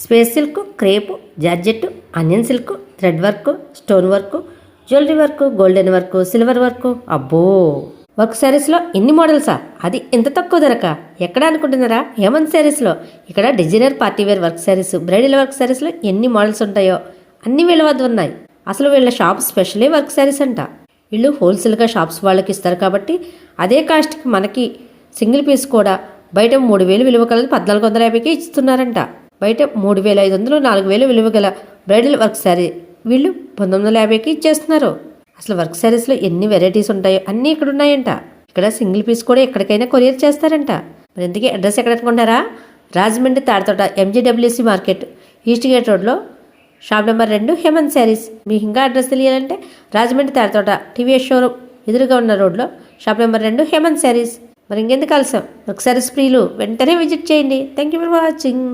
Space silk, crepe, georgette, onion silk, thread work, stone work, jewellery work, golden work, silver work. అబ్బో, work శారీస్లో ఎన్ని మోడల్సా? అది ఎంత తక్కువ ధరక? ఎక్కడ అనుకుంటున్నారా? హేమంత్ శారీస్లో. ఇక్కడ designer party wear work sarees, bridal work శారీస్లో ఎన్ని మోడల్స్ ఉంటాయో అన్ని వీళ్ళ వద్ద ఉన్నాయి. అసలు వీళ్ళ షాప్ స్పెషలే వర్క్ శారీస్ అంట. వీళ్ళు హోల్సేల్గా షాప్స్ వాళ్ళకి ఇస్తారు కాబట్టి అదే కాస్ట్కి మనకి సింగిల్ పీస్ కూడా బయట 3,000 విలువ కలది 1,450కి ఇస్తున్నారంట. బయట 3,500, 4,000 విలువ గల బ్రైడల్ వర్క్ శారీ వీళ్ళు 1,950కి ఇచ్చేస్తున్నారు. అసలు వర్క్ శారీస్లో ఎన్ని వెరైటీస్ ఉంటాయో అన్నీ ఇక్కడ ఉన్నాయంట. ఇక్కడ సింగిల్ పీస్ కూడా ఎక్కడికైనా కొరియర్ చేస్తారంట. మరి ఇంతకీ అడ్రస్ ఎక్కడ అనుకుంటారా? Rajahmundry Tadithota MGWC market east gate రోడ్లో షాప్ నెంబర్ 2 హేమంత్ శారీస్. మీకు ఇంకా అడ్రస్ తెలియాలంటే రాజమండ్రి తాడతోట TVS షోరూమ్ ఎదురుగా ఉన్న రోడ్లో షాప్ నెంబర్ 2 హేమంత్ శారీస్. మరి ఇంకెందుకు ఆలస్యం? వర్క్ శారీస్ ప్రియులు వెంటనే విజిట్ చేయండి. Thank you for watching.